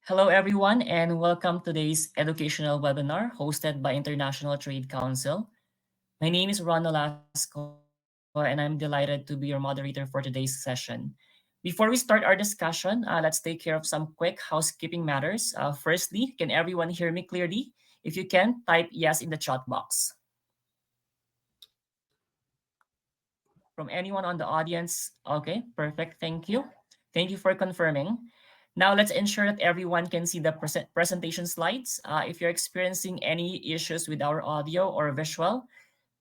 Hello, everyone, and welcome to today's educational webinar hosted by International Trade Council. My name is Ron Nolasco, and I'm delighted to be your moderator for today's session. Before we start our discussion, let's take care of some quick housekeeping matters. Firstly, can everyone hear me clearly? If you can, type yes in the chat box. From anyone on the audience? Okay, perfect. Thank you. Thank you for confirming. Now let's ensure that everyone can see the presentation slides. If you're experiencing any issues with our audio or visual,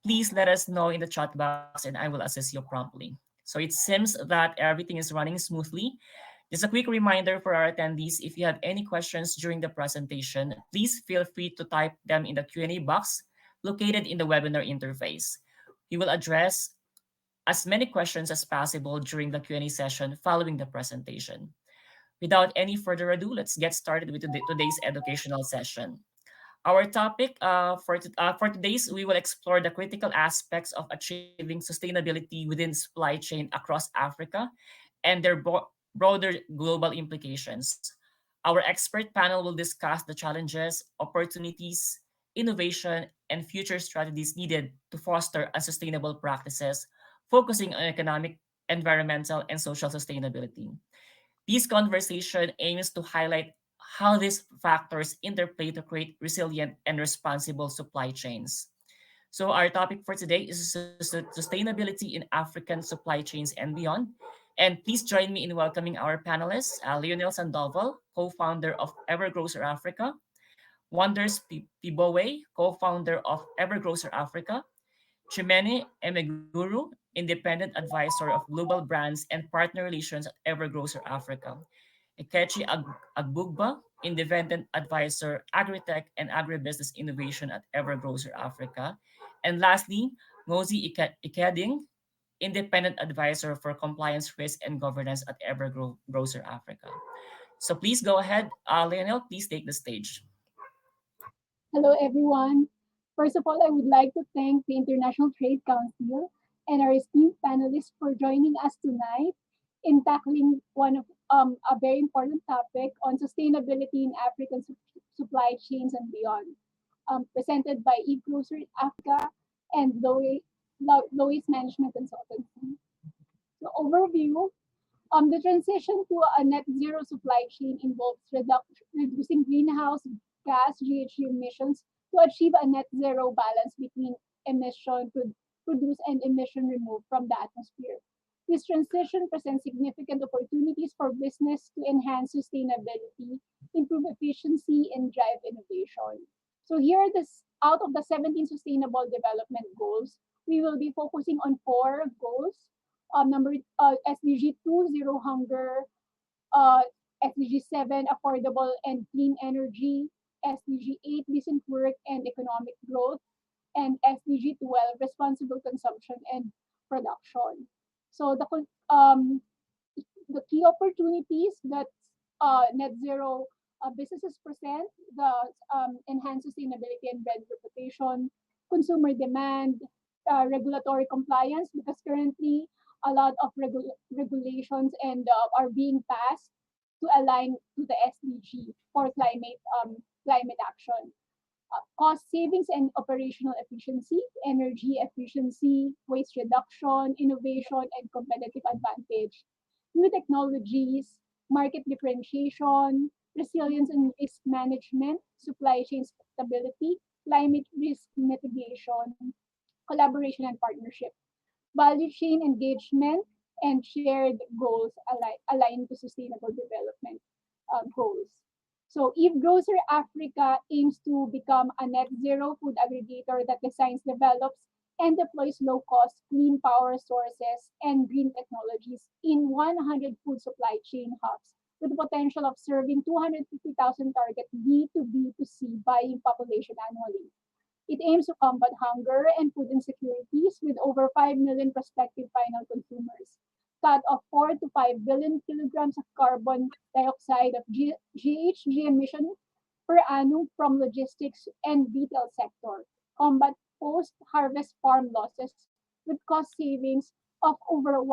please let us know in the chat box and I will assist you promptly. So it seems that everything is running smoothly. Just a quick reminder for our attendees, if you have any questions during the presentation, please feel free to type them in the Q&A box located in the webinar interface. We will address as many questions as possible during the Q&A session following the presentation. Without any further ado, let's get started with today's educational session. Our topic for today's, we will explore the critical aspects of achieving sustainability within supply chain across Africa and their broader global implications. Our expert panel will discuss the challenges, opportunities, innovation, and future strategies needed to foster sustainable practices, focusing on economic, environmental, and social sustainability. This conversation aims to highlight how these factors interplay to create resilient and responsible supply chains. So our topic for today is sustainability in African supply chains and beyond. And please join me in welcoming our panelists, Lionel Sandoval, co-founder of Evergrocer Africa, Wonders Pibowe, co-founder of Evergrocer Africa, Chimene Emeguru, independent advisor of global brands and partner relations at Evergrocer Africa, Ekechi Agbugba, independent advisor, agritech and agribusiness innovation at Evergrocer Africa, and lastly, Ngozi Ikeding, independent advisor for compliance, risk, and governance at Evergrocer Africa. So please go ahead, Lionel. Please take the stage. Hello, everyone. First of all, I would like to thank the International Trade Council and our esteemed panelists for joining us tonight in tackling one of a very important topic on sustainability in African supply chains and beyond, presented by eGrocery Africa and Lois Management Consultancy. So, overview: the transition to a net zero supply chain involves reducing greenhouse gas GHG emissions to achieve a net zero balance between emission produced and emission removed from the atmosphere. This transition presents significant opportunities for business to enhance sustainability, improve efficiency, and drive innovation. So here are out of the 17 sustainable development goals, we will be focusing on four goals. Number SDG 2, zero hunger, uh, SDG 7, affordable and clean energy, SDG 8, decent work and economic growth, and SDG 12, responsible consumption and production. So the key opportunities that net zero businesses present, the enhanced sustainability and brand reputation, consumer demand, regulatory compliance, because currently a lot of regulations and are being passed to align to the SDG for climate action. Cost savings and operational efficiency, energy efficiency, waste reduction, innovation, and competitive advantage, new technologies, market differentiation, resilience and risk management, supply chain stability, climate risk mitigation, collaboration and partnership, value chain engagement, and shared goals aligned to sustainable development goals. So, if Grocer Africa aims to become a net zero food aggregator that designs, develops, and deploys low cost, clean power sources and green technologies in 100 food supply chain hubs with the potential of serving 250,000 target B2B2C buying population annually. It aims to combat hunger and food insecurities with over 5 million prospective final consumers, cut off 4 to 5 billion kilograms of carbon dioxide of GHG emission per annum from logistics and retail sector, combat post-harvest farm losses with cost savings of over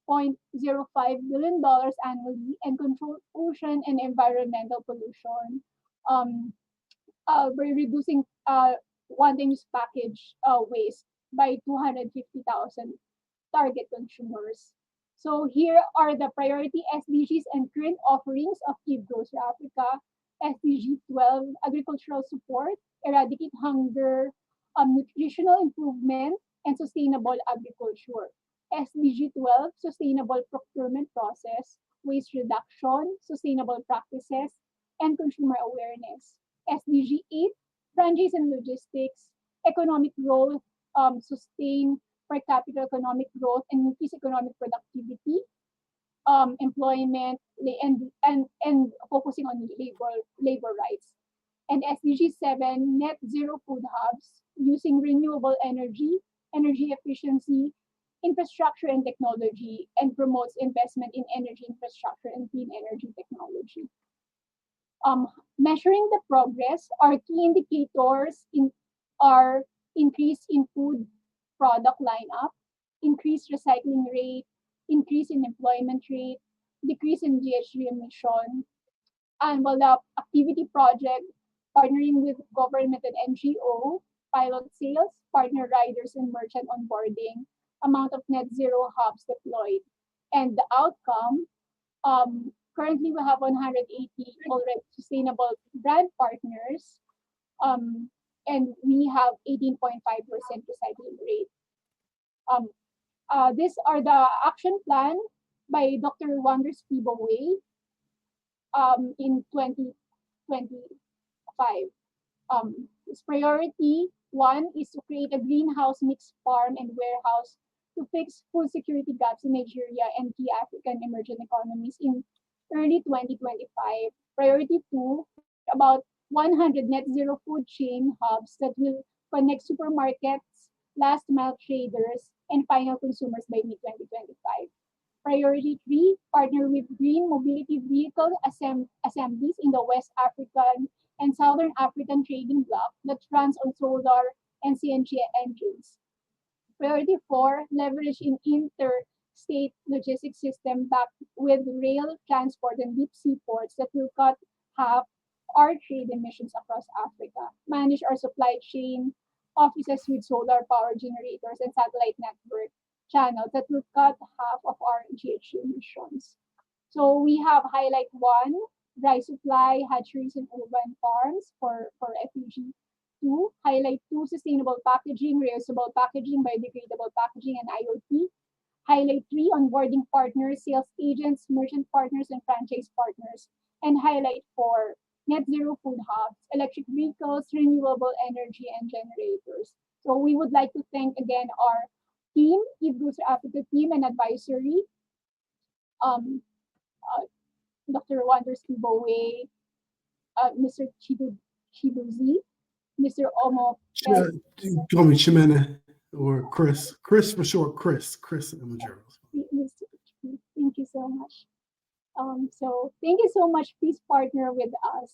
$0.05 billion annually and control ocean and environmental pollution. Um, by reducing one-time use package waste by 250,000 target consumers. So here are the priority SDGs and current offerings of Give Grows Africa. SDG 12, agricultural support, eradicate hunger, nutritional improvement, and sustainable agriculture. SDG 12, sustainable procurement process, waste reduction, sustainable practices, and consumer awareness. SDG 8, franchise and logistics, economic growth, sustain per capita economic growth and increase economic productivity, employment, and focusing on labor rights. And SDG 7, net zero food hubs, using renewable energy, energy efficiency, infrastructure and technology, and promotes investment in energy infrastructure and clean energy technology. um, Measuring the progress, our key indicators are increase in food product lineup, increased recycling rate, increase in employment rate, decrease in GHG emission, and well, the activity project partnering with government and NGO, pilot sales, partner riders and merchant onboarding, amount of net zero hubs deployed, and the outcome, currently we have 180 already sustainable brand partners, um, and we have 18.5% recycling rate. Um, these are the action plan by Dr. Wonders Pibo Way in 2025. Its priority one is to create a greenhouse mixed farm and warehouse to fix food security gaps in Nigeria and key African emerging economies in early 2025. Priority two, create about 100 net zero food chain hubs that will connect supermarkets, last mile traders, and final consumers by mid 2025. Priority three, partner with green mobility vehicle assemblies in the West African and Southern African trading bloc that runs on solar and CNG engines. Priority four, leverage in interstate logistics system backed with rail transport and deep sea ports that will cut half our trade emissions across Africa. Manage our supply chain, offices with solar power generators and satellite network channels that will cut half of our GHG emissions. So we have highlight one, dry supply, hatcheries and urban farms for refugee. Two, highlight two, sustainable packaging, reusable packaging, biodegradable packaging, and IoT. Highlight three, onboarding partners, sales agents, merchant partners, and franchise partners. And highlight four, net zero food hubs, electric vehicles, renewable energy, and generators. So we would like to thank again our team, Ibru's Africa team and advisory, um, uh, Dr. Wonders Kibowe, Mr. Chibuzi, Mr. Omo Pet. Call me Chimene or Chris. Chris for short. Chris Imagers. Mr. Thank you so much. So thank you so much. Please partner with us.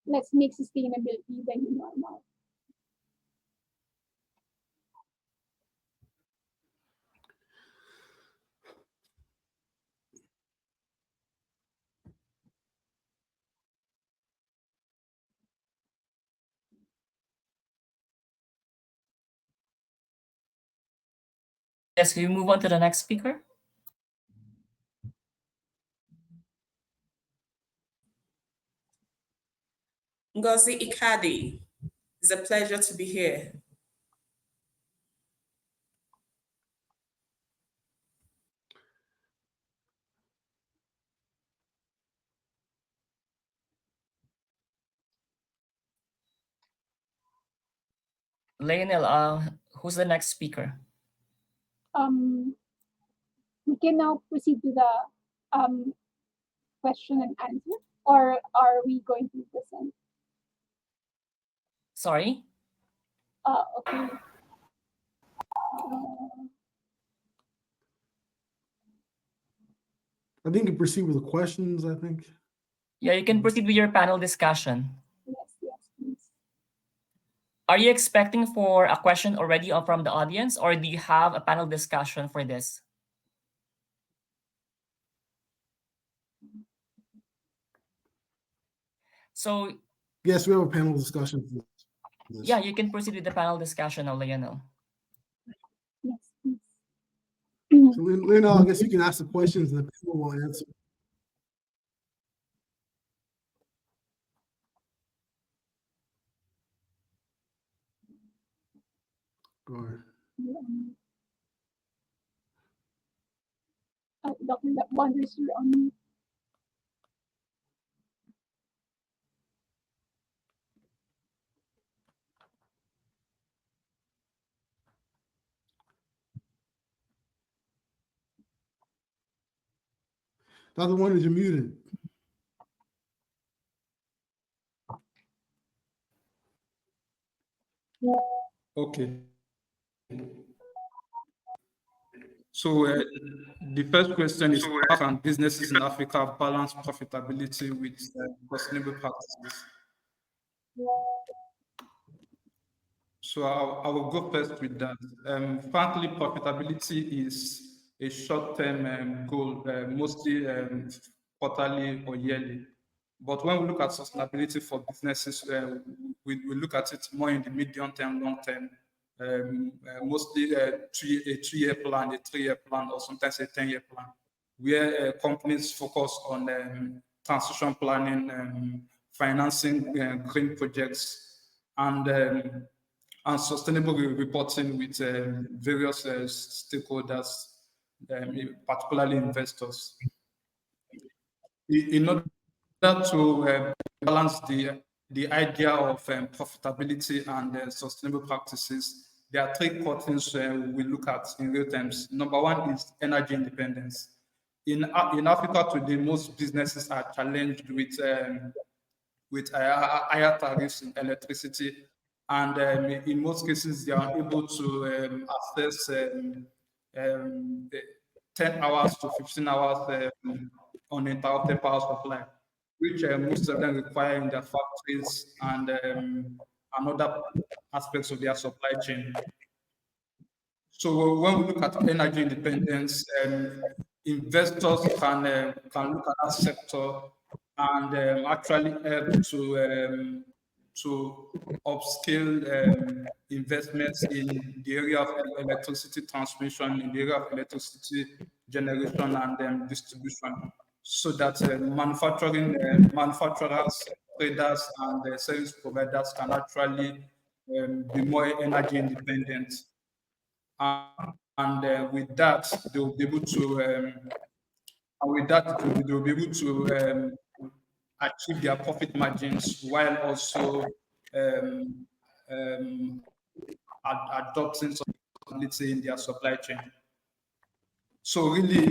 Let's make sustainability the new normal. Yes, can we move on to the next speaker? Ngozi Ikadi, it's a pleasure to be here. Lionel, who's the next speaker? We can now proceed to the question and answer, or are we going to present? Sorry? Okay. I think to proceed with the questions, I think. Yeah, you can proceed with your panel discussion. Yes, please. Are you expecting for a question already from the audience, or do you have a panel discussion for this? So Yes, we have a panel discussion for this. yeah, you can proceed with the panel discussion now, Lionel. Yes, please. So, Lena, I guess you can ask the questions and the panel will answer. Go ahead. Dr. Wonders, you're on mute. Dr. Wonders, you're muted. Okay. So the first question is, how can businesses in Africa balance profitability with sustainable practices? So I will go first with that. Frankly, profitability is a short-term goal, mostly quarterly or yearly. But when we look at sustainability for businesses, we look at it more in the medium term, long term, mostly a 2-year plan, a 3-year plan, or sometimes a 10-year plan, where companies focus on transition planning, financing green projects, and sustainable reporting with various stakeholders, particularly investors. In order to balance the idea of profitability and sustainable practices, there are three core things we look at in real terms. Number one is energy independence. In Africa today, most businesses are challenged with higher tariffs in electricity, and in most cases, they are able to access the 10 hours to 15 hours uninterrupted power supply, which most of them require in their factories and other aspects of their supply chain. So when we look at energy independence, investors can look at that sector and actually help to upscale investments in the area of electricity transmission, in the area of electricity generation and distribution, so that manufacturers, traders, and service providers can actually be more energy independent. And with that, they will be able to, and with that, they will be able to achieve their profit margins while also um, um, adopting sustainability in their supply chain. So really,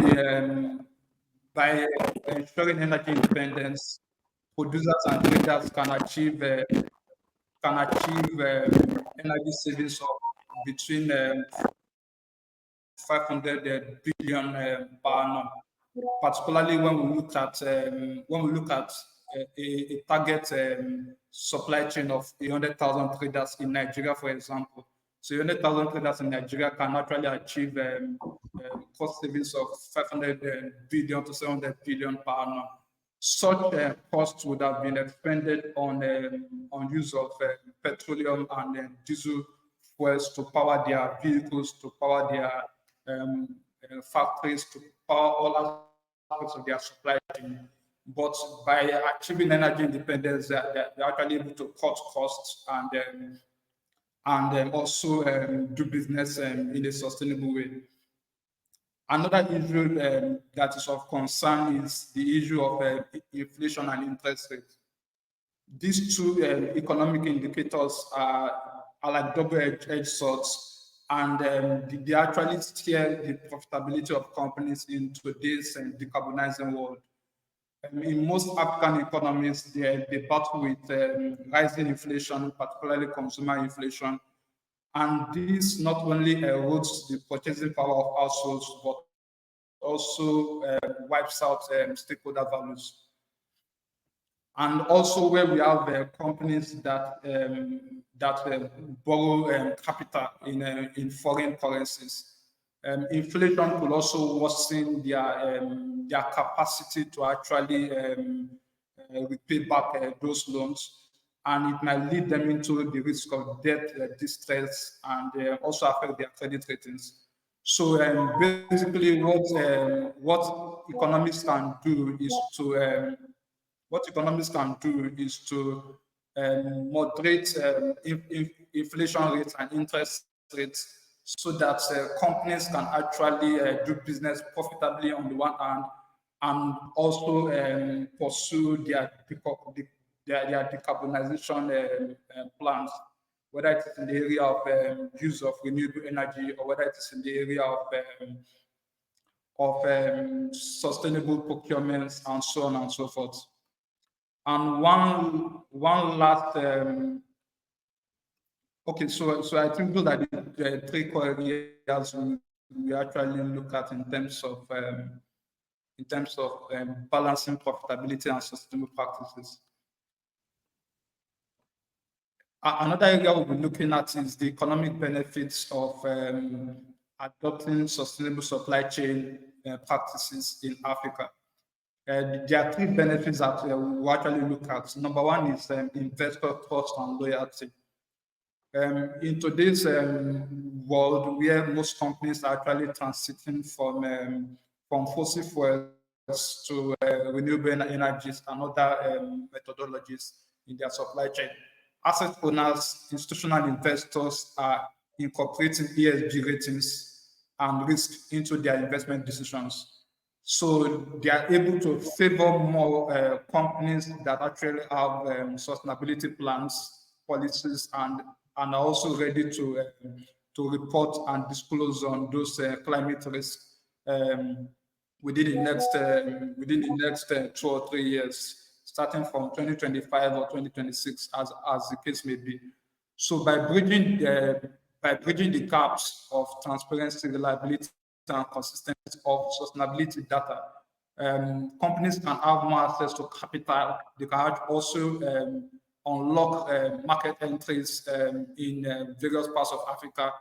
by ensuring energy independence, producers and traders can achieve energy savings of between 500 billion per annum, particularly when we look at a target supply chain of 100,000 traders in Nigeria, for example. So 100,000 traders in Nigeria can actually achieve cost savings of 500 billion to 700 billion per annum. Such costs would have been expended on use of petroleum and diesel fuels to power their vehicles, to power their factories, to power all aspects of their supply chain. But by achieving energy independence, they're actually able to cut costs and also do business in a sustainable way. Another issue that is of concern is the issue of inflation and interest rates. These two economic indicators are like double-edged swords, and they actually steer the profitability of companies in today's decarbonizing world. In most African economies, they battle with rising inflation, particularly consumer inflation, and this not only erodes the purchasing power of households, but also wipes out stakeholder values. And also where we have companies that borrow capital in foreign currencies. Inflation could also worsen their capacity to actually repay back those loans, and it might lead them into the risk of debt distress and also affect their credit ratings. So basically, what economists can do is to moderate inflation rates and interest rates so that companies can actually do business profitably on the one hand and also pursue their decarbonization plans, whether it is in the area of use of renewable energy or whether it is in the area of sustainable procurements and so on and so forth. And one last okay, so I think those are the three core areas we actually look at in terms of balancing profitability and sustainable practices. Another area we'll be looking at is the economic benefits of adopting sustainable supply chain practices in Africa. There are three benefits that we actually look at. Number one is investor trust and loyalty. In today's world, where most companies are actually transiting from fossil fuels to renewable energies and other methodologies in their supply chain, asset owners, institutional investors are incorporating ESG ratings and risk into their investment decisions. So they are able to favor more companies that actually have sustainability plans, policies, and are also ready to report and disclose on those climate risks within the next 2 or 3 years, starting from 2025 or 2026, as the case may be. So by bridging the gaps of transparency, reliability, and consistency of sustainability data, companies can have more access to capital. They can also unlock market entries in various parts of Africa,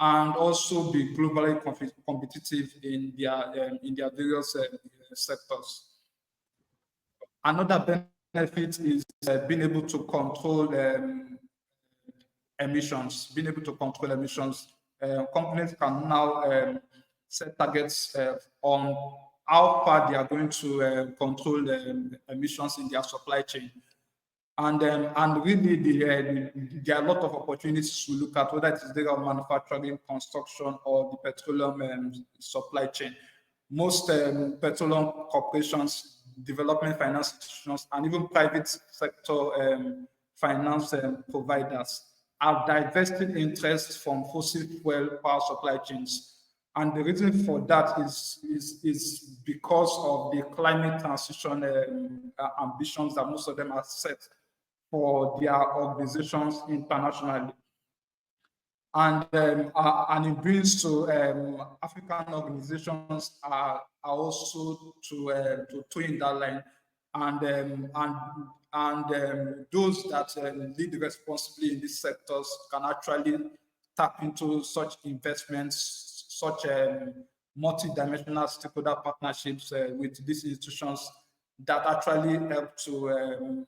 and also be globally competitive in their various sectors. Another benefit is being able to control emissions. Being able to control emissions, companies can now set targets on how far they are going to control emissions in their supply chain. And really, there are a lot of opportunities to look at, whether it is the manufacturing, construction, or the petroleum supply chain. Most petroleum corporations, development finance institutions, and even private sector finance providers are divesting interests from fossil fuel power supply chains. And the reason for that is because of the climate transition ambitions that most of them are set for their organizations internationally. And in doing so, African organizations are also to in that line, and those that lead responsibly in these sectors can actually tap into such investments, such multi-dimensional stakeholder partnerships with these institutions that actually help to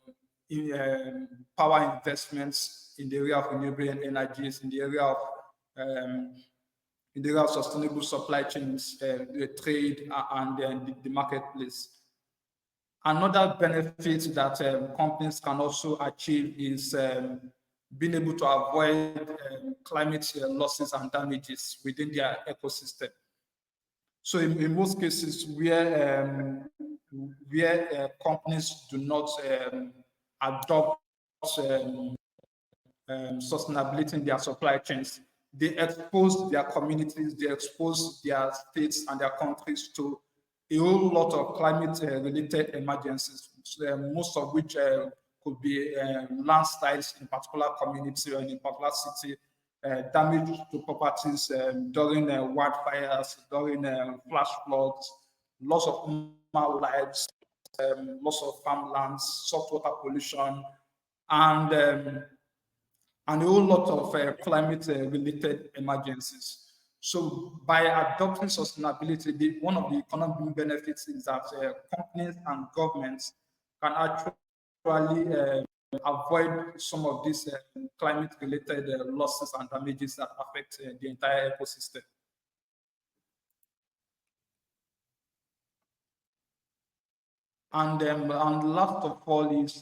power investments in the area of renewable energies, in the area of sustainable supply chains, the trade, and the marketplace. Another benefit that companies can also achieve is being able to avoid climate losses and damages within their ecosystem. So in most cases where companies do not adopt sustainability in their supply chains, they expose their communities, they expose their states and their countries to a whole lot of climate-related emergencies, most of which could be landslides in particular community or in a particular city, damage to properties during wildfires, during flash floods, loss of human lives, loss of farmlands, saltwater pollution, and a whole lot of climate-related emergencies. So by adopting sustainability, one of the economic benefits is that companies and governments can actually avoid some of these climate-related losses and damages that affect the entire ecosystem. And last of all is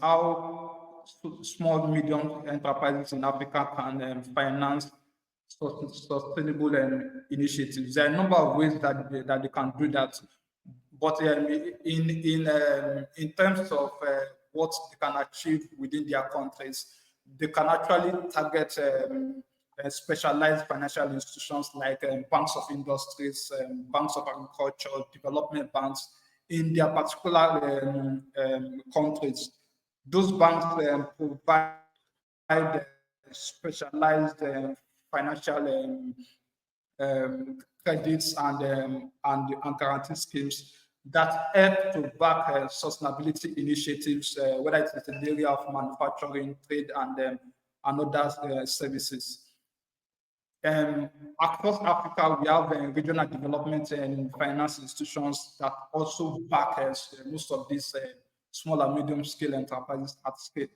how small, medium enterprises in Africa can finance sustainable initiatives. There are a number of ways that they can do that, but in terms of what they can achieve within their countries, they can actually target specialized financial institutions like banks of industries, banks of agriculture, development banks in their particular countries. Those banks provide specialized financial credits and guarantee schemes that help to back sustainability initiatives, whether it is in the area of manufacturing, trade, and other services. Across Africa, we have regional development and finance institutions that also back most of these small and medium scale enterprises at scale.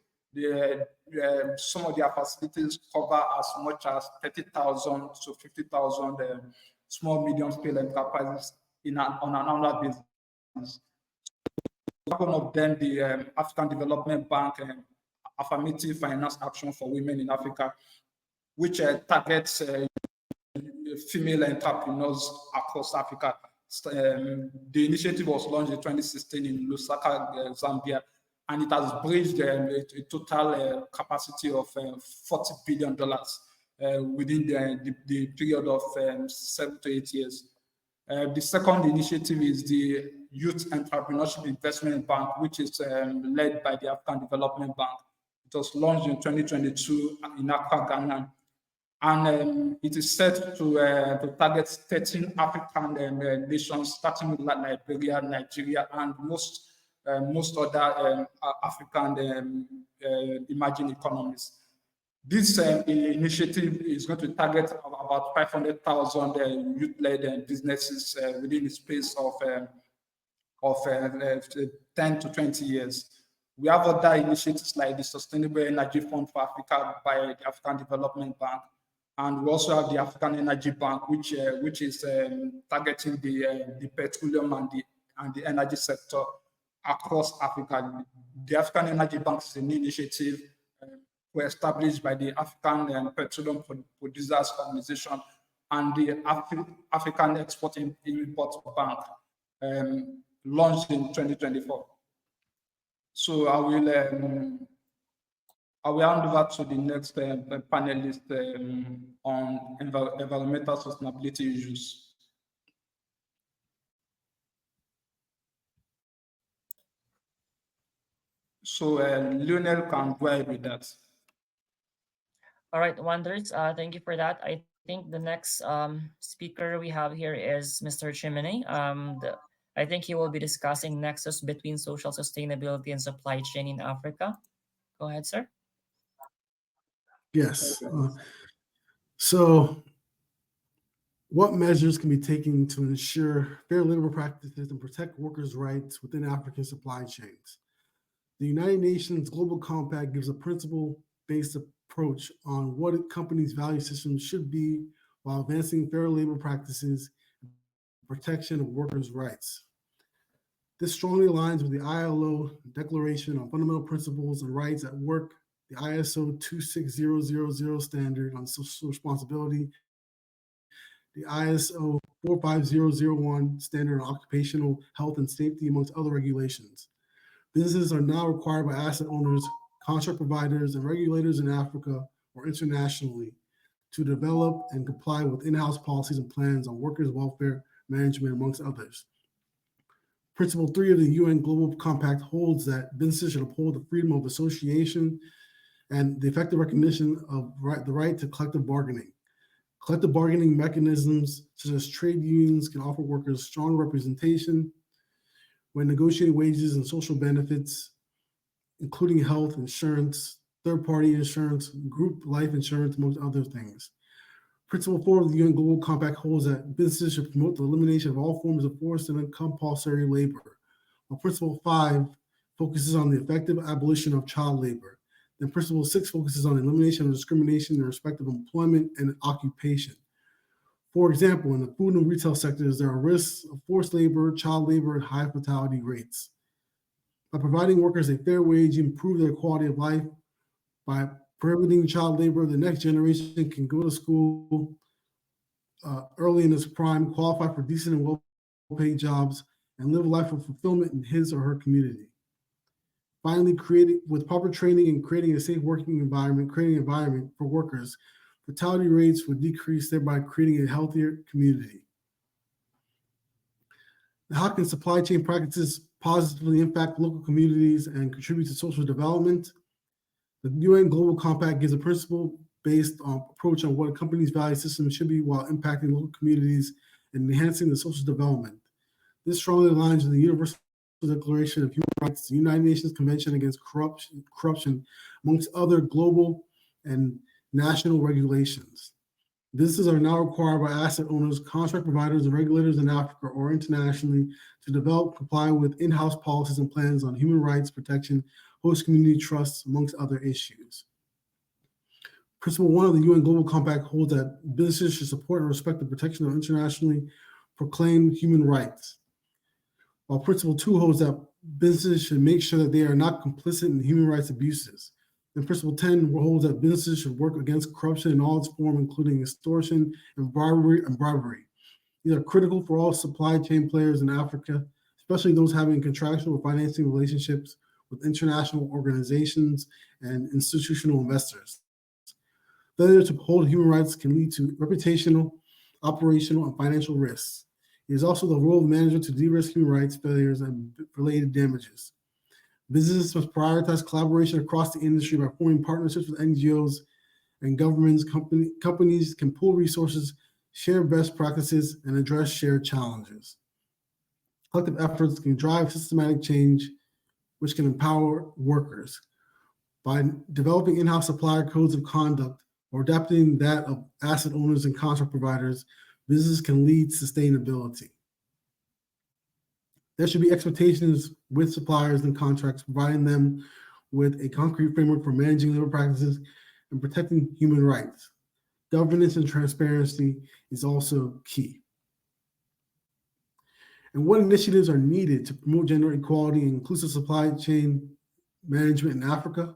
Some of their facilities cover as much as 30,000 to 50,000 small, medium scale enterprises on an annual basis. One of them, the African Development Bank Affirmative Finance Action for Women in Africa, which targets female entrepreneurs across Africa. The initiative was launched in 2016 in Lusaka, Zambia, and it has bridged a total capacity of $40 billion within the period of 7 to 8 years. The second initiative is the Youth Entrepreneurship Investment Bank, which is led by the African Development Bank. It was launched in 2022 in Accra, Ghana, and it is set to target 13 African nations, starting with Liberia, Nigeria, and most other African emerging economies. This initiative is going to target about 500,000 youth-led businesses within the space of 10 to 20 years. We have other initiatives like the Sustainable Energy Fund for Africa by the African Development Bank, and we also have the African Energy Bank, which is targeting the petroleum and the energy sector across Africa. The African Energy Bank is an initiative were established by the African Petroleum Producers Organization and the African Export Import Bank, launched in 2024. So I will hand over to the next panelist on environmental sustainability issues. So Lionel can go ahead with that. All right, Wonders, thank you for that. I think the next speaker we have here is Mr. Chimene. I think he will be discussing nexus between social sustainability and supply chain in Africa. Go ahead, sir. Yes. So what measures can be taken to ensure fair labor practices and protect workers' rights within African supply chains? The United Nations Global Compact gives a principle-based approach on what companies' value systems should be while advancing fair labor practices and protection of workers' rights. This strongly aligns with the ILO Declaration on Fundamental Principles and Rights at Work, the ISO 26000 standard on social responsibility, the ISO 45001 standard on occupational health and safety, amongst other regulations. Businesses are now required by asset owners, contract providers, and regulators in Africa or internationally to develop and comply with in-house policies and plans on workers' welfare management, amongst others. Principle 3 of the UN Global Compact holds that businesses should uphold the freedom of association and the effective recognition of the right to collective bargaining. Collective bargaining mechanisms such as trade unions can offer workers strong representation when negotiating wages and social benefits, including health insurance, third-party insurance, group life insurance, among other things. Principle 4 of the UN Global Compact holds that businesses should promote the elimination of all forms of forced and compulsory labor. While Principle 5 focuses on the effective abolition of child labor. Then Principle 6 focuses on elimination of discrimination in respect of employment and occupation. For example, in the food and retail sectors, there are risks of forced labor, child labor, and high fatality rates. By providing workers a fair wage, you improve their quality of life. By prohibiting child labor, the next generation can go to school early in its prime, qualify for decent and well-paid jobs, and live a life of fulfillment in his or her community. Finally, creating with proper training and creating a safe working environment, creating an environment for workers, fatality rates would decrease, thereby creating a healthier community. How can supply chain practices positively impact local communities and contribute to social development? The UN Global Compact gives a principle-based approach on what a company's value system should be while impacting local communities and enhancing the social development. This strongly aligns with the Universal Declaration of Human Rights, the United Nations Convention Against Corruption, amongst other global and national regulations. Businesses are now required by asset owners, contract providers, and regulators in Africa or internationally to develop, comply with in-house policies and plans on human rights protection, host community trusts, amongst other issues. Principle 1 of the UN Global Compact holds that businesses should support and respect the protection of internationally proclaimed human rights, while Principle 2 holds that businesses should make sure that they are not complicit in human rights abuses. And Principle 10 holds that businesses should work against corruption in all its forms, including extortion and bribery. These are critical for all supply chain players in Africa, especially those having contractual or financing relationships with international organizations and institutional investors. Failure to uphold human rights can lead to reputational, operational, and financial risks. It is also the role of the manager to de-risk human rights failures and related damages. Businesses must prioritize collaboration across the industry by forming partnerships with NGOs and governments. Companies can pool resources, share best practices, and address shared challenges. Collective efforts can drive systematic change, which can empower workers. By developing in-house supplier codes of conduct or adapting that of asset owners and contract providers, business can lead sustainability. There should be expectations with suppliers and contracts, providing them with a concrete framework for managing labor practices and protecting human rights. Governance and transparency is also key. And what initiatives are needed to promote gender equality and inclusive supply chain management in Africa?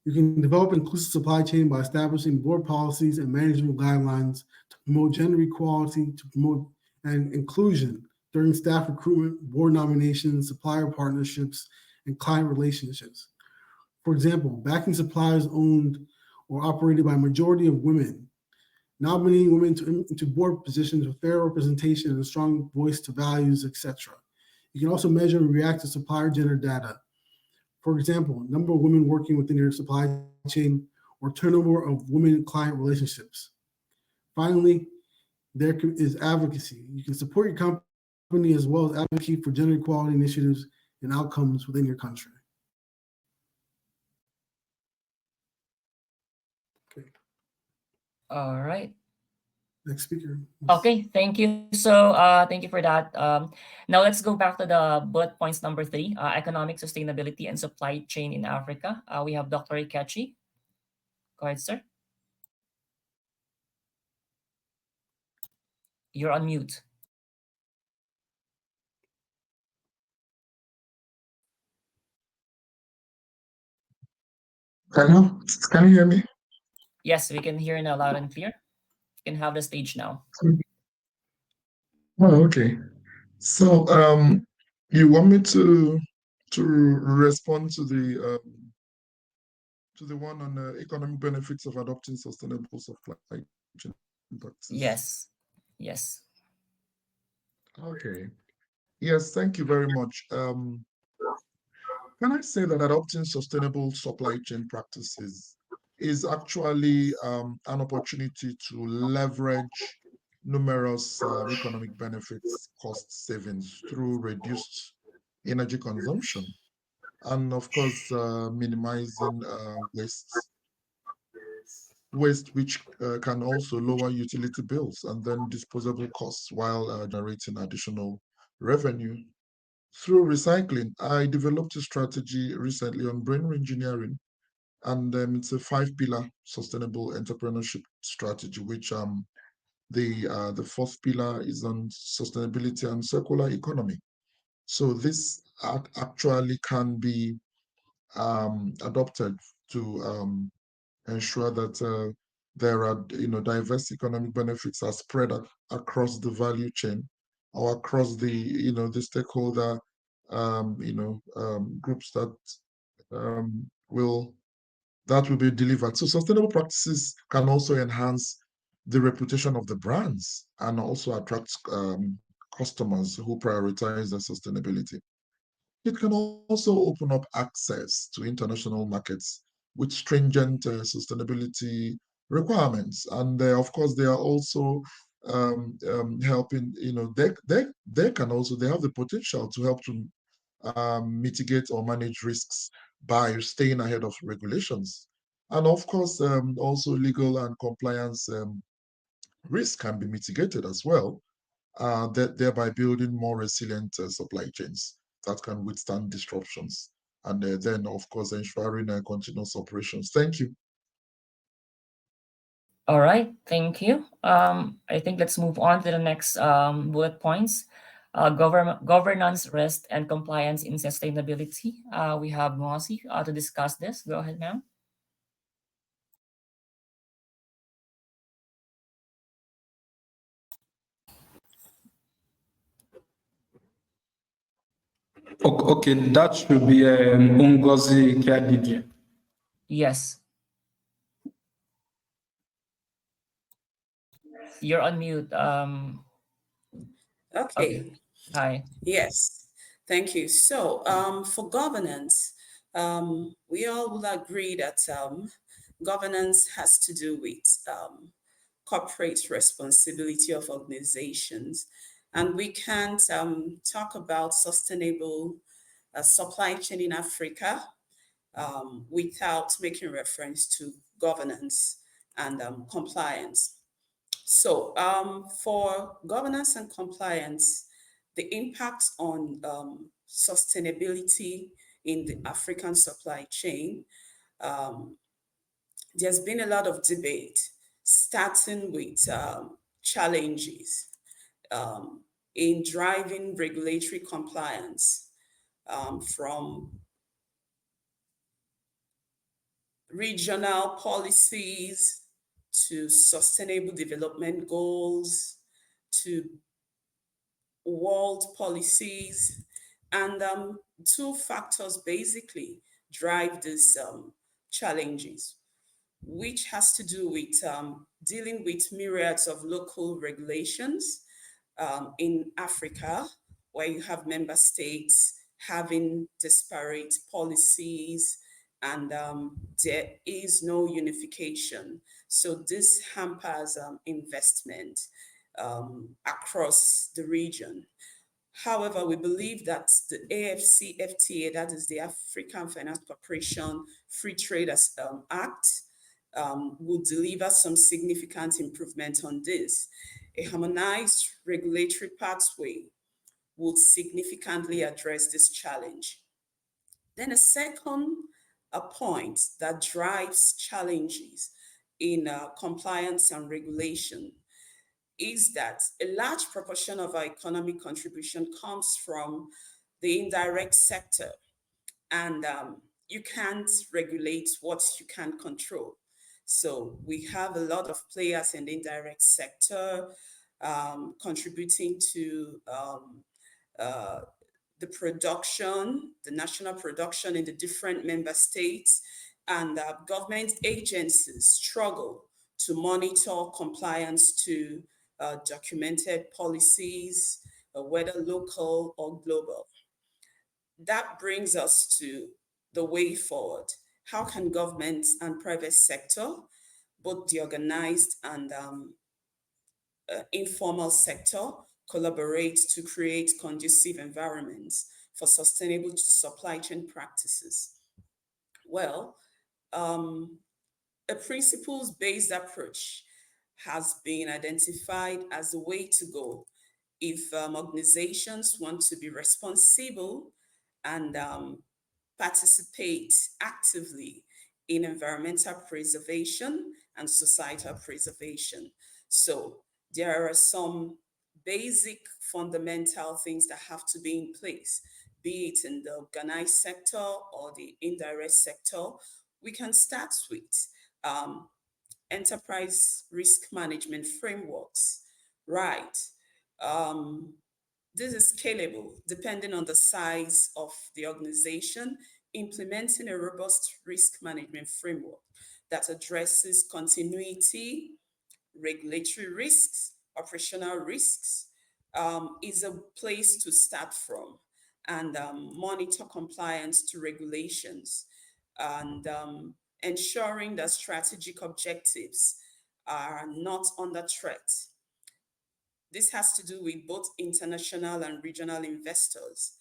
You can develop an inclusive supply chain by establishing board policies and management guidelines to promote gender equality, to promote and inclusion during staff recruitment, board nominations, supplier partnerships, and client relationships. For example, backing suppliers owned or operated by a majority of women, nominating women into board positions with fair representation and a strong voice to values, etc. You can also measure and react to supplier gender data. For example, number of women working within your supply chain or turnover of women client relationships. Finally, there is advocacy. You can support your company as well as advocate for gender equality initiatives and outcomes within your country. Okay. All right. Next speaker. Okay, thank you. So thank you for that. Now let's go back to the bullet points number 3, economic sustainability and supply chain in Africa. We have Dr. Ikechi. Go ahead, sir. You're on mute. Hello, can you hear me? Yes, we can hear now loud and clear. You can have the stage now. Oh, okay. So, you want me to respond to the one on the economic benefits of adopting sustainable supply chain practices? Yes. Yes. Okay. Yes, thank you very much. Can I say that adopting sustainable supply chain practices is actually an opportunity to leverage numerous economic benefits, cost savings through reduced energy consumption, and of course, minimizing waste, which can also lower utility bills and then disposable costs while generating additional revenue through recycling. I developed a strategy recently on brain engineering, and it's a five-pillar sustainable entrepreneurship strategy, which the fourth pillar is on sustainability and circular economy. So this actually can be adopted to ensure that there are, diverse economic benefits are spread across the value chain or across the stakeholder, groups will that will be delivered. So sustainable practices can also enhance the reputation of the brands and also attract customers who prioritize their sustainability. It can also open up access to international markets with stringent sustainability requirements. And of course, they are also helping, they can also, they have the potential to help to mitigate or manage risks by staying ahead of regulations. And of course, also legal and compliance risk can be mitigated as well, thereby building more resilient supply chains that can withstand disruptions. And then, of course, ensuring continuous operations. Thank you. All right, thank you. I think let's move on to the next bullet points. Governance, risk, and compliance in sustainability. We have Mosi to discuss this. Go ahead, ma'am. Okay, that should be Ngozi Kiadidi. Yes, you're on mute. Okay. Okay. Hi. Yes, thank you. So, for governance, we all will agree that governance has to do with corporate responsibility of organizations. And we can't talk about sustainable supply chain in Africa without making reference to governance and compliance. So, for governance and compliance, the impact on sustainability in the African supply chain, um, there's been a lot of debate, starting with challenges um, in driving regulatory compliance from regional policies to sustainable development goals to world policies. And two factors basically drive these challenges, which has to do with dealing with myriads of local regulations in Africa, where you have member states having disparate policies and there is no unification. So this hampers investment across the region. However, we believe that the AFCFTA, that is the African Finance Corporation Free Trade Act, will deliver some significant improvement on this. A harmonized regulatory pathway would significantly address this challenge. Then a second point that drives challenges in compliance and regulation is that a large proportion of our economic contribution comes from the indirect sector, and you can't regulate what you can't control. So we have a lot of players in the indirect sector contributing to uh, the production, the national production in the different member states, and government agencies struggle to monitor compliance to documented policies, whether local or global. That brings us to the way forward. How can governments and private sector, both the organized and informal sector, collaborate to create conducive environments for sustainable supply chain practices? Well, um, a principles-based approach has been identified as the way to go If organizations want to be responsible and participate actively in environmental preservation and societal preservation. So there are some basic fundamental things that have to be in place, be it in the organized sector or the indirect sector. We can start with um, enterprise risk management frameworks, right? Um, this is scalable depending on the size of the organization, implementing a robust risk management framework that addresses continuity, regulatory risks, operational risks, is a place to start from and monitor compliance to regulations and ensuring that strategic objectives are not under threat. This has to do with both international and regional investors.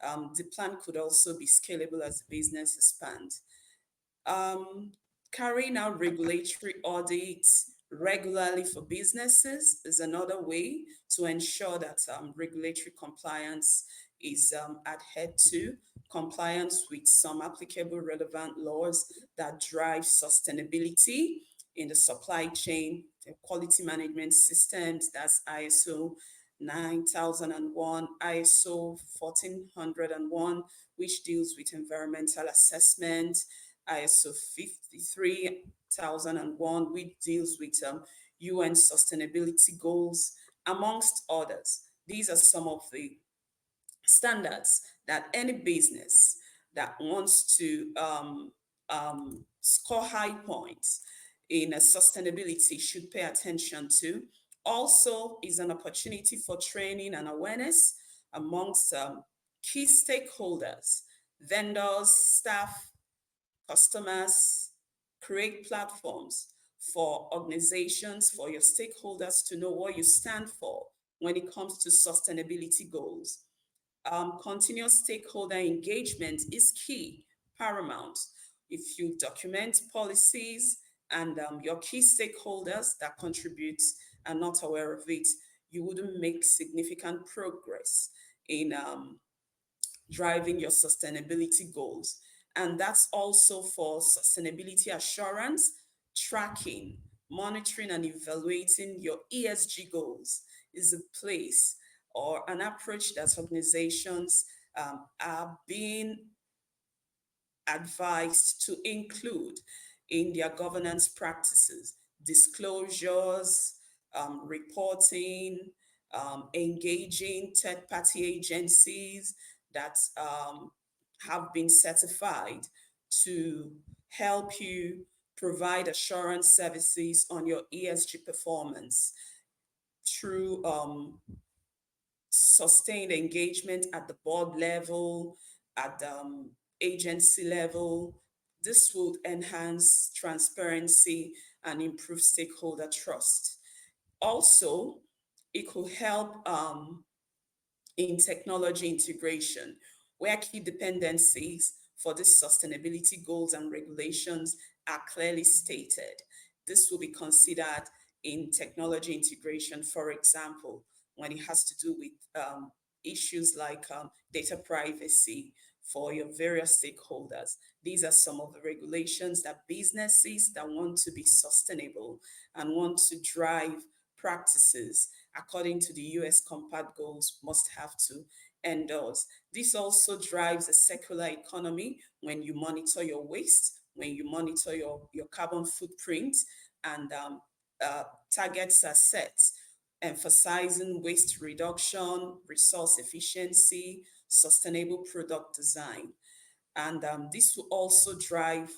The plan could also be scalable as the business expands. Um, Carrying out regulatory audits regularly for businesses is another way to ensure that regulatory compliance is adhered to, compliance with some applicable relevant laws that drive sustainability in the supply chain, the quality management systems, that's ISO 9001, ISO 1401, which deals with environmental assessment, ISO 53001, which deals with UN sustainability goals, amongst others. These are some of the standards that any business that wants to score high points in sustainability should pay attention to. Also, is an opportunity for training and awareness amongst key stakeholders, vendors, staff, customers, create platforms for organizations, for your stakeholders to know what you stand for when it comes to sustainability goals. Continuous stakeholder engagement is key, paramount. If you document policies and your key stakeholders that contribute are not aware of it, you wouldn't make significant progress in driving your sustainability goals. And that's also for sustainability assurance, tracking, monitoring, and evaluating your ESG goals is a place or an approach that organizations are being advised to include in their governance practices, disclosures, reporting, engaging third party agencies that have been certified to help you provide assurance services on your ESG performance through sustained engagement at the board level, at the agency level. This would enhance transparency and improve stakeholder trust. Also, it could help in technology integration, where key dependencies for these sustainability goals and regulations are clearly stated. This will be considered in technology integration, for example, when it has to do with issues like data privacy for your various stakeholders. These are some of the regulations that businesses that want to be sustainable and want to drive practices according to the US Compact goals must have to endorse. This also drives a circular economy when you monitor your waste, when you monitor your carbon footprint, and targets are set, emphasizing waste reduction, resource efficiency, sustainable product design. And this will also drive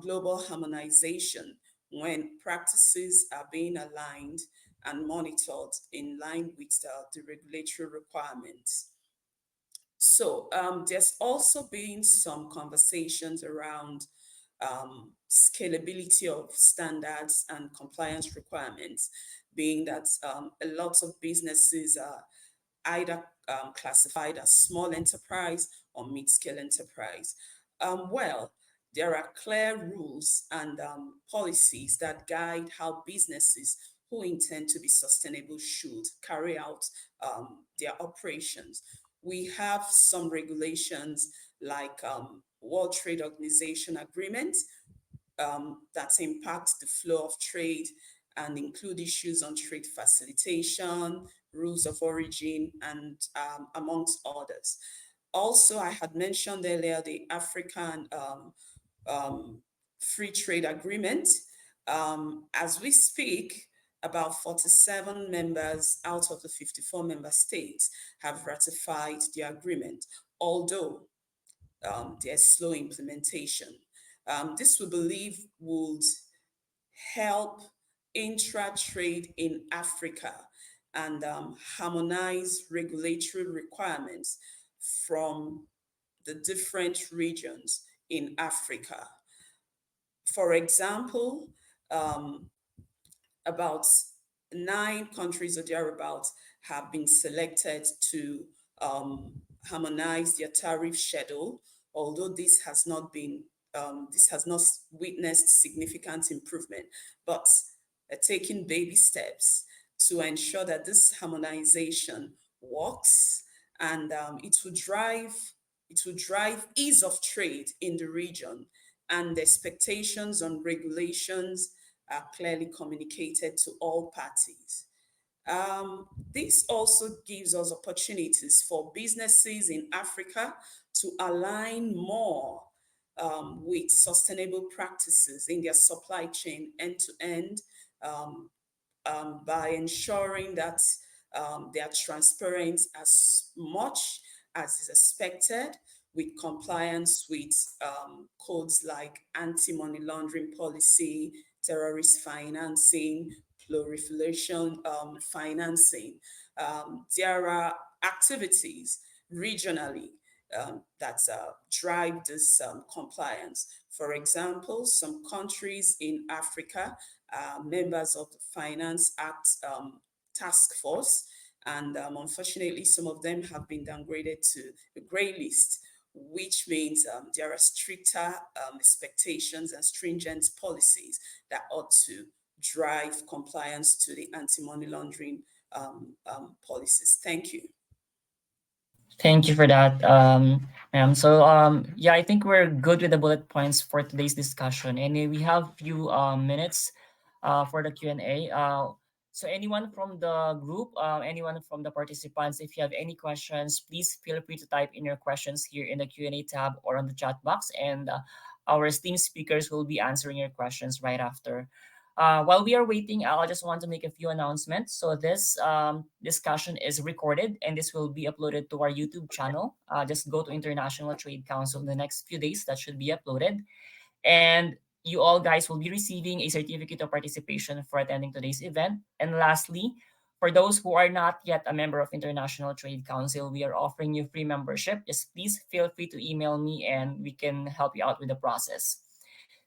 global harmonization when practices are being aligned and monitored in line with the regulatory requirements. So there's also been some conversations around scalability of standards and compliance requirements, being that a lot of businesses are either classified as small enterprise or mid-scale enterprise. Well, there are clear rules and policies that guide how businesses who intend to be sustainable should carry out their operations. We have some regulations like World Trade Organization agreement that impact the flow of trade and include issues on trade facilitation, rules of origin, and amongst others. Also, I had mentioned earlier the African um, Free Trade Agreement. As we speak, about 47 members out of the 54 member states have ratified the agreement, although there's slow implementation. This we believe would help intra-trade in Africa and harmonize regulatory requirements from the different regions in Africa. For example, um, about 9 countries or thereabouts have been selected to um, harmonize their tariff schedule, although this has not witnessed significant improvement, but taking baby steps to ensure that this harmonization works and it will drive ease of trade in the region and expectations on regulations are clearly communicated to all parties. This also gives us opportunities for businesses in Africa to align more with sustainable practices in their supply chain end to end um, by ensuring that they are transparent as much as is expected with compliance with codes like anti-money laundering policy, terrorist financing, proliferation financing. There are activities regionally that drive this compliance. For example, some countries in Africa are members of the Finance Act task force, and unfortunately, some of them have been downgraded to the grey list, which means there are stricter expectations and stringent policies that ought to drive compliance to the anti-money laundering policies. Thank you. Thank you for that, ma'am. So, yeah, I think we're good with the bullet points for today's discussion, and we have few minutes for the Q&A. So, anyone from the group, anyone from the participants, if you have any questions, please feel free to type in your questions here in the Q&A tab or on the chat box, and our esteemed speakers will be answering your questions right after. While we are waiting, I just want to make a few announcements. So this discussion is recorded and this will be uploaded to our YouTube channel. Just go to International Trade Council in the next few days. That should be uploaded. And you all guys will be receiving a certificate of participation for attending today's event. And lastly, for those who are not yet a member of International Trade Council, we are offering you free membership. Just please feel free to email me and we can help you out with the process.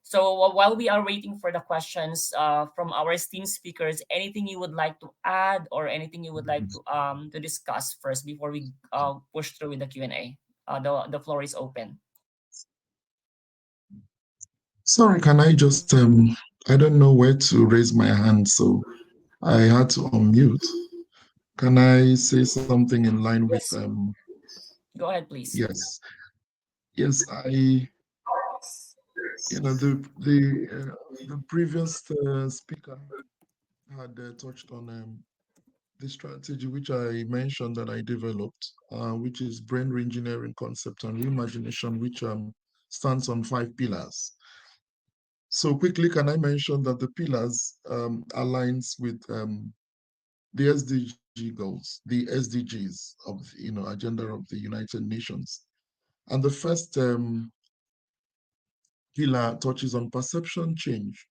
So while we are waiting for the questions from our esteemed speakers, anything you would like to add or anything you would like to discuss first before we push through with the Q&A? The floor is open. Sorry, can I just I don't know where to raise my hand, so I had to unmute. Can I say something in line with Yes. Go ahead, please. yes. Yes, the previous speaker had touched on the strategy which I mentioned that I developed, which is brain reengineering concept and reimagination, which stands on 5 pillars. So quickly, can I mention that the pillars aligns with the SDG goals, the SDGs of agenda of the United Nations, and the first pillar touches on perception change,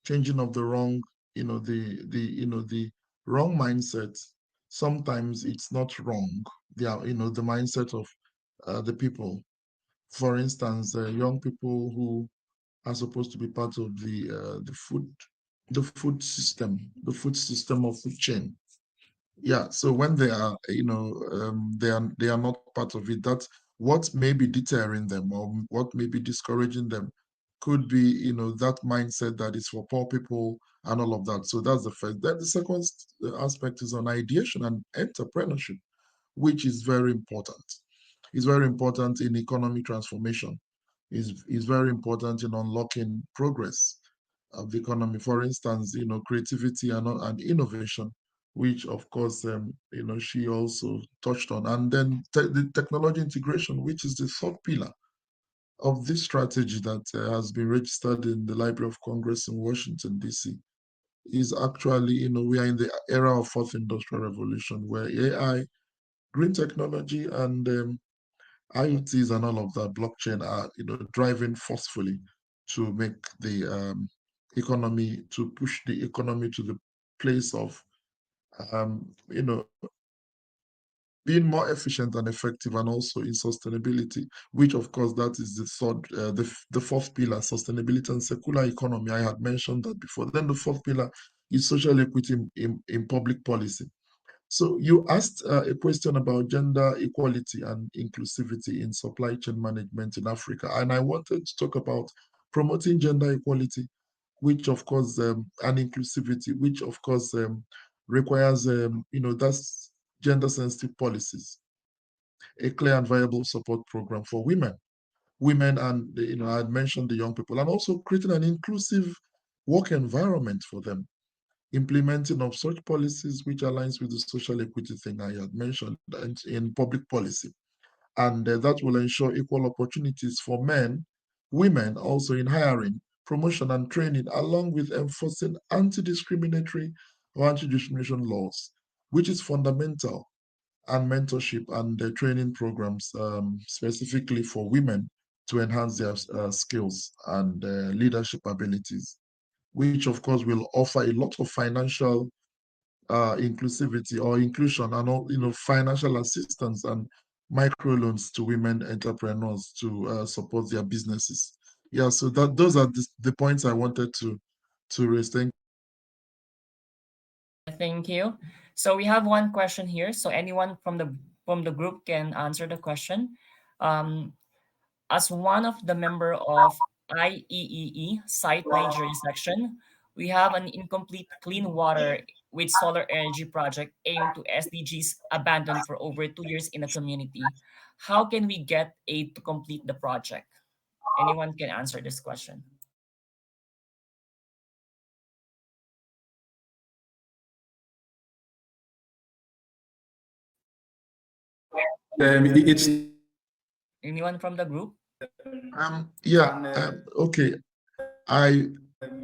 changing of the wrong, the wrong mindset. Sometimes it's not wrong. They are, the mindset of the people. For instance, young people who are supposed to be part of the food system of food chain. Yeah. So when they are, they are not part of it. That's what may be deterring them or what may be discouraging them could be, that mindset that is for poor people and all of that. So that's the first. Then the second aspect is on ideation and entrepreneurship, which is very important. It's very important in economic transformation. Is very important in unlocking progress of the economy. For instance, creativity and innovation, which of course, she also touched on. And then the technology integration, which is the third pillar of this strategy that has been registered in the Library of Congress in Washington, D.C., is actually, we are in the era of fourth industrial revolution where AI, green technology, and IoTs and all of that, blockchain are, driving forcefully to make the economy, to push the economy to the place of, um, you know, being more efficient and effective, and also in sustainability, which of course that is the third, the fourth pillar, sustainability and circular economy. I had mentioned that before. Then the fourth pillar is social equity in public policy. So you asked a question about gender equality and inclusivity in supply chain management in Africa, and I wanted to talk about promoting gender equality, which of course, and inclusivity, which of course requires, that's gender sensitive policies, a clear and viable support program for women, and I had mentioned the young people, and also creating an inclusive work environment for them, implementing of such policies which aligns with the social equity thing I had mentioned in public policy. And that will ensure equal opportunities for men, women, also in hiring, promotion, and training, along with enforcing anti-discriminatory or anti-discrimination laws, which is fundamental, and mentorship and training programs specifically for women to enhance their skills and leadership abilities, which of course will offer a lot of financial inclusivity or inclusion, and all, financial assistance and microloans to women entrepreneurs to support their businesses. Yeah, so those are the points I wanted to raise. Thank you. So we have one question here. So anyone from the group can answer the question. Um, as one of the member of IEEE Site Nigeria section, we have an incomplete clean water with solar energy project aimed to SDGs abandoned for over 2 years in a community. How can we get aid to complete the project? Anyone can answer this question. It's Anyone from the group? Yeah, can okay. I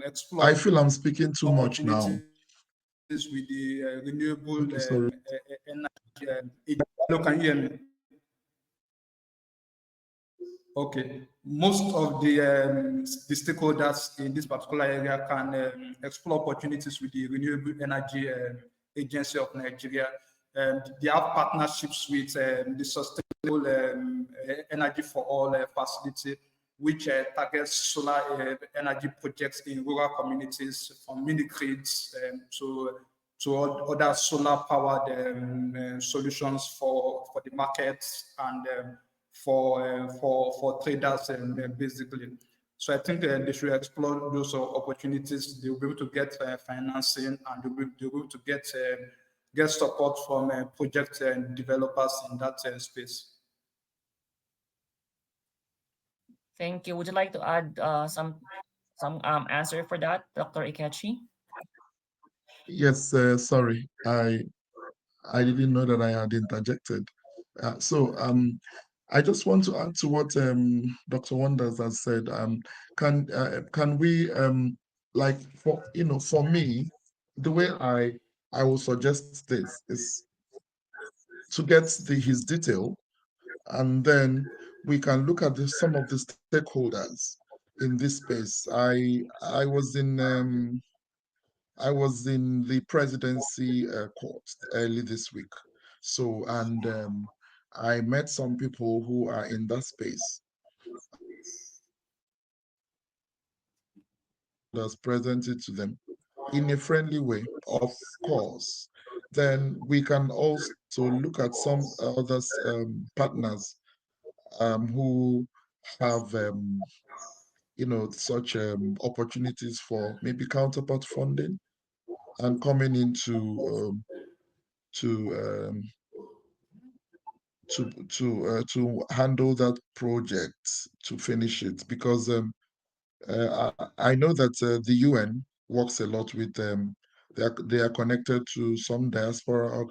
explore feel I'm speaking too much now. opportunities with the renewable Okay, sorry. energy. Hello, can you hear me? Okay. Most of the stakeholders in this particular area can explore opportunities with the Renewable Energy Agency of Nigeria. They have partnerships with the Sustainable Energy for All facility, which targets solar energy projects in rural communities, from mini grids to other solar powered solutions for the markets, and for traders, basically. So I think they should explore those opportunities. They will be able to get financing, and they'll be able to get support from project developers in that space. Thank you. Would you like to add some answer for that, Dr. Ikechi? Yes, sorry. I didn't know that I had interjected. So I just want to add to what Dr. Wonders has said. Can we like, for me, the way I will suggest this is to get his detail, and then we can look at some of the stakeholders in this space. I was in the presidency court early this week. So, and I met some people who are in that space. Just present it to them in a friendly way, of course. Then we can also look at some other partners who have such opportunities for maybe counterpart funding and coming in to um, to handle that project to finish it because I know that the UN works a lot with they are connected to some diaspora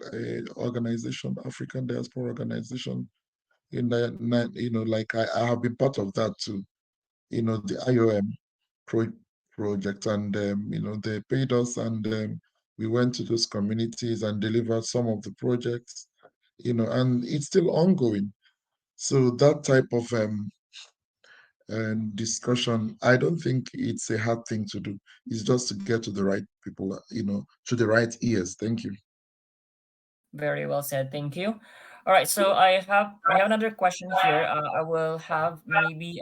organization, African diaspora organization in like I have been part of that too, the IOM pro project, and they paid us, and we went to those communities and delivered some of the projects, and it's still ongoing. So that type of discussion, I don't think it's a hard thing to do. It's just to get to the right people, to the right ears. Thank you. Very well said. Thank you. All right, so we have another question here. I will have maybe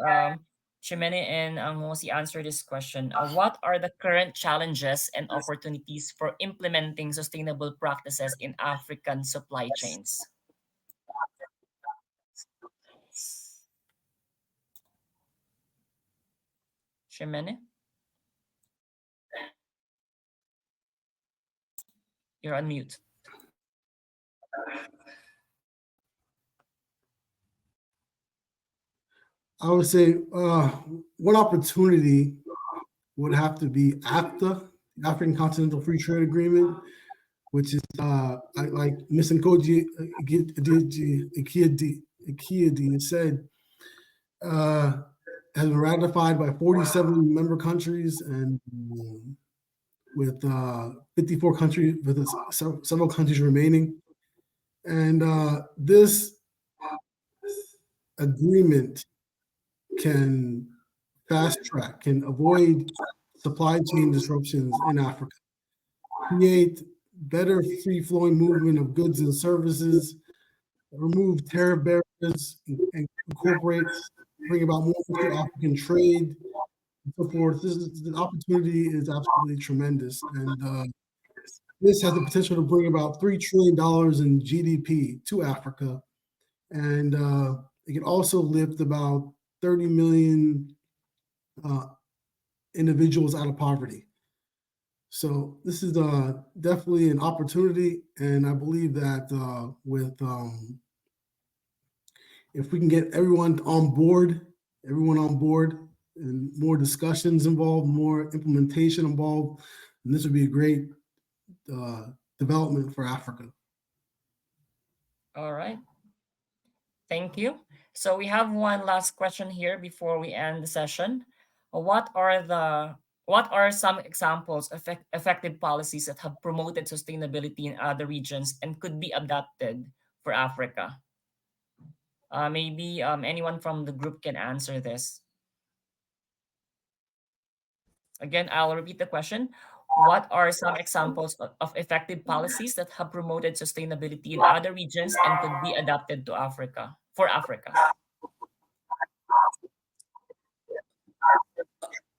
Chimene and Ngozi answer this question. What are the current challenges and opportunities for implementing sustainable practices in African supply chains? Chimene, you're on mute. I would say one opportunity would have to be AFTA, African Continental Free Trade Agreement, which is like Ms. Nkoji Ikedi said, has been ratified by 47 member countries and with 54 countries, with several countries remaining. And this agreement can fast track, can avoid supply chain disruptions in Africa, create better free flowing movement of goods and services, remove tariff barriers, and incorporate, bring about more inter-African trade, and so forth. The opportunity is absolutely tremendous, and this has the potential to bring about $3 trillion in GDP to Africa, and it can also lift about 30 million individuals out of poverty. So this is definitely an opportunity, and I believe that with if we can get everyone on board, and more discussions involved, more implementation involved, and this would be a great development for Africa. All right. Thank you. So we have one last question here before we end the session. What are some examples of effective policies that have promoted sustainability in other regions and could be adapted for Africa? Maybe anyone from the group can answer this. Again, I'll repeat the question. What are some examples of effective policies that have promoted sustainability in other regions and could be adapted to Africa, for Africa?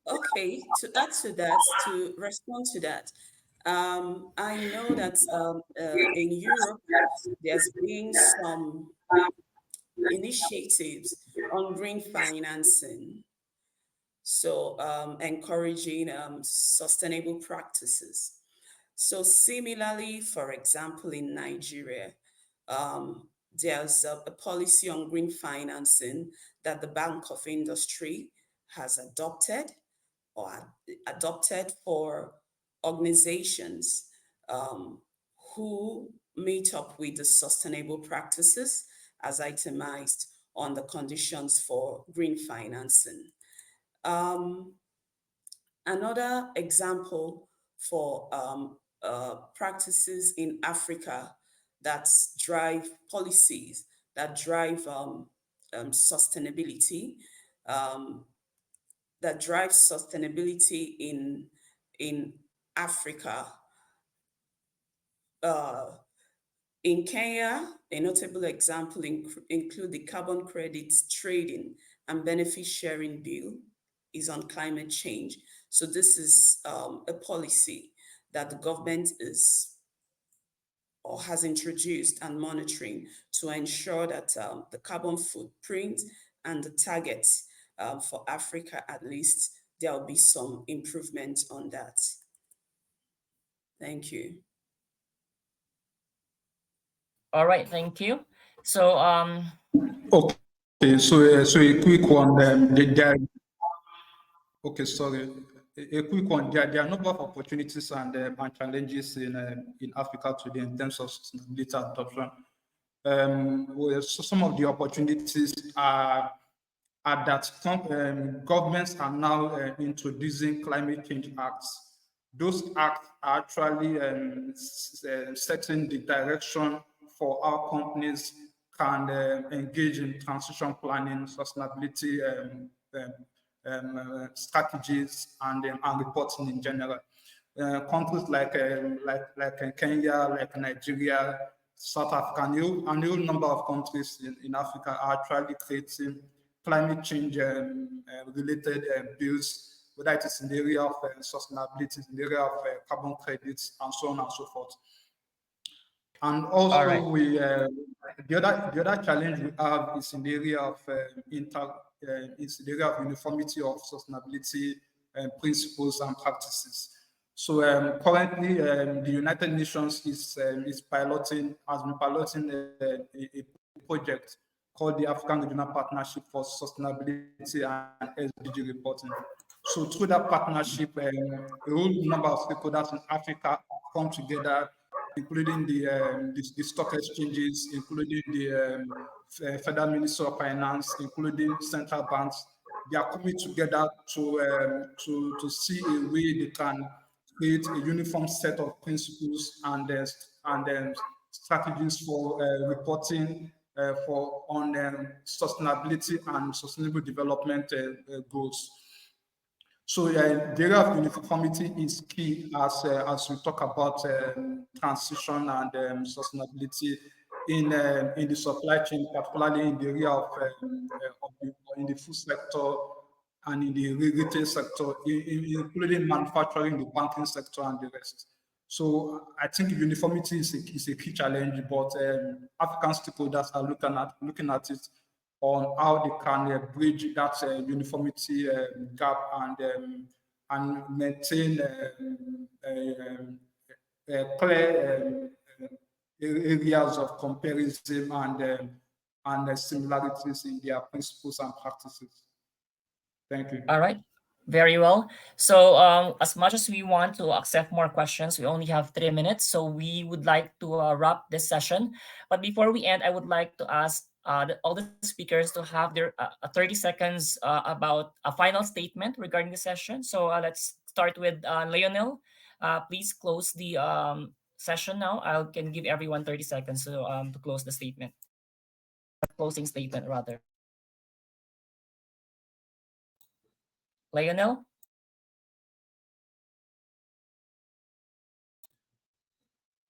Okay, to add to that, to respond to that, I know that in Europe, there's been some initiatives on green financing, so encouraging sustainable practices. So similarly, for example, in Nigeria, there's a policy on green financing that the Bank of Industry has adopted or adopted for organizations who meet up with the sustainable practices as itemized on the conditions for green financing. Um, Another example for practices in Africa that drive policies, that drive sustainability, um, that drives sustainability in Africa. Uh, in Kenya, a notable example include the carbon credits trading and benefit sharing bill is on climate change. So this is a policy that the government is or has introduced and monitoring to ensure that the carbon footprint and the targets for Africa at least, there will be some improvement on that. Thank you. All right, thank you. So Okay, so a quick one. Okay, sorry. A quick one. There are a number of opportunities and challenges in Africa today in terms of sustainability adoption. Well, so some of the opportunities are that governments are now introducing climate change acts. Those acts are actually setting the direction for how companies can engage in transition planning, sustainability strategies, and reporting in general. Countries like Kenya, like Nigeria, South Africa, and a whole number of countries in Africa are actually creating climate change related bills, whether it is in the area of sustainability, in the area of carbon credits, and so on and so forth. And also, all right. the other challenge we have is in the area of it's the area of uniformity of sustainability principles and practices. So currently, the United Nations is piloting has been piloting a project called the African Regional Partnership for Sustainability and SDG Reporting. So through that partnership, a whole number of stakeholders in Africa come together, including the stock exchanges, including the Federal Ministry of Finance, including central banks. They are coming together to see a way they can create a uniform set of principles and strategies for reporting for on sustainability and sustainable development goals. So the area of uniformity is key as we talk about transition and sustainability in the supply chain, particularly in the area in the food sector and in the retail sector, including manufacturing, the banking sector, and the rest. So I think uniformity is a key challenge, but African stakeholders are looking at it on how they can bridge that uniformity gap and maintain clear areas of comparison and similarities in their principles and practices. Thank you. All right. Very well. So as much as we want to accept more questions, we only have 3 minutes. So we would like to wrap this session. But before we end, I would like to ask all the speakers to have their 30 seconds about a final statement regarding the session. So let's start with Lionel. Please close the session now. I can give everyone 30 seconds to close the statement. Closing statement, rather. Lionel?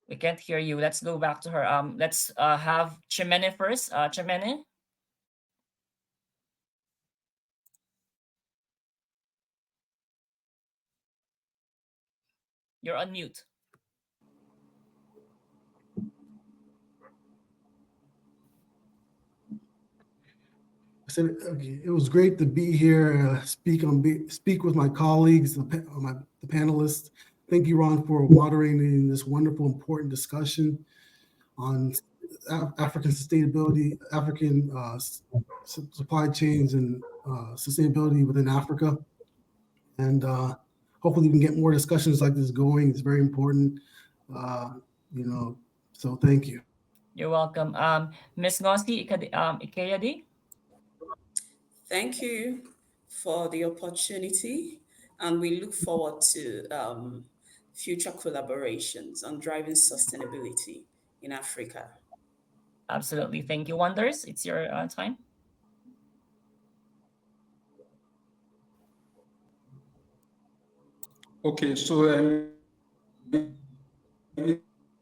We can't hear you. Let's go back to her. Let's have Chimene first. Chimene? You're on mute. I said, okay, it was great to be here, speak with my colleagues, the panelists. Thank you, Ron, for moderating this wonderful, important discussion on African sustainability, African supply chains, and sustainability within Africa. And hopefully, we can get more discussions like this going. It's very important, So, thank you. You're welcome. Ms. Ngozi Ikeyade? Thank you for the opportunity, and we look forward to future collaborations on driving sustainability in Africa. Absolutely. Thank you, Wonders. It's your time. Okay, so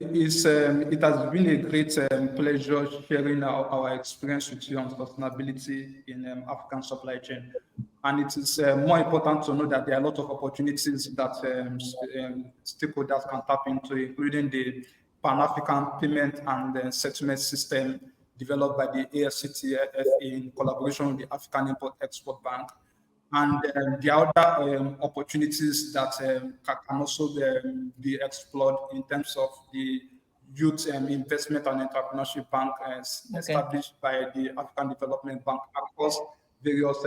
it has been a great pleasure sharing our experience with you on sustainability in African supply chain. And it is more important to know that there are a lot of opportunities that stakeholders can tap into, including the Pan-African payment and settlement system, developed by the AFCTFA in collaboration with the African Import-Export Bank. And the other opportunities that can also be explored in terms of the Youth Investment and Entrepreneurship Bank established by the African Development Bank across various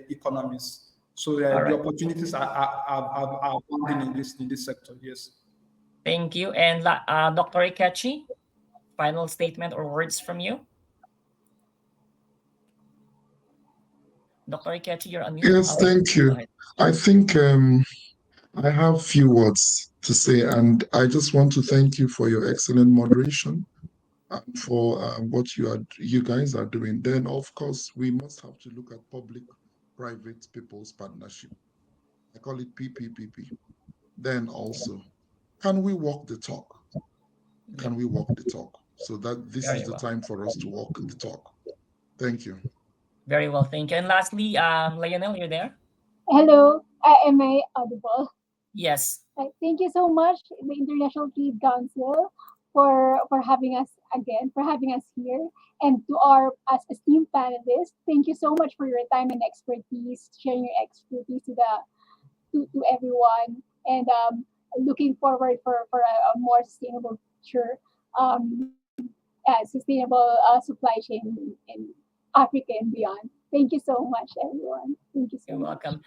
economies. So All the right. opportunities are abounding in this sector. Yes. Thank you. And Dr. Ikechi, final statement or words from you? Dr. Ikechi, you're on mute. Yes, Okay, thank go you. ahead. I think I have few words to say, and I just want to thank you for your excellent moderation and for what you guys are doing. Then, of course, we must have to look at public-private people's partnership. I call it PPPP. Then also, can we walk the talk? Yep. Can we walk the talk? So that this Very is the well. time for us to walk the talk. Thank you. Very well. Thank you. And lastly, Lionel, you're there? Hello, am I audible? Yes. Thank you so much, the International Trade Council, for having us again, for having us here, and to our as esteemed panelists. Thank you so much for your time and expertise, sharing your expertise to everyone, and looking forward for a more sustainable future, sustainable supply chain in Africa and beyond. Thank you so much, everyone. Thank you so You're much. welcome.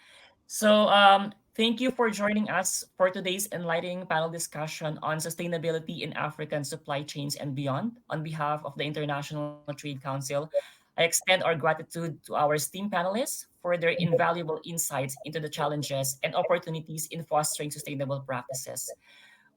So, thank you for joining us for today's enlightening panel discussion on sustainability in African supply chains and beyond. On behalf of the International Trade Council, I extend our gratitude to our esteemed panelists for their invaluable insights into the challenges and opportunities in fostering sustainable practices.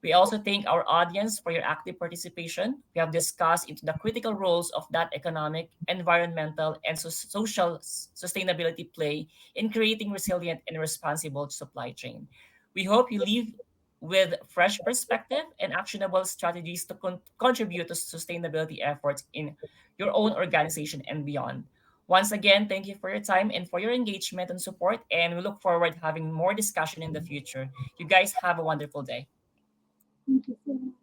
We also thank our audience for your active participation. We have discussed into the critical roles of that economic, environmental, and social sustainability play in creating resilient and responsible supply chain. We hope you leave with fresh perspective and actionable strategies to contribute to sustainability efforts in your own organization and beyond. Once again, thank you for your time and for your engagement and support, and we look forward to having more discussion in the future. You guys have a wonderful day. Thank you so much.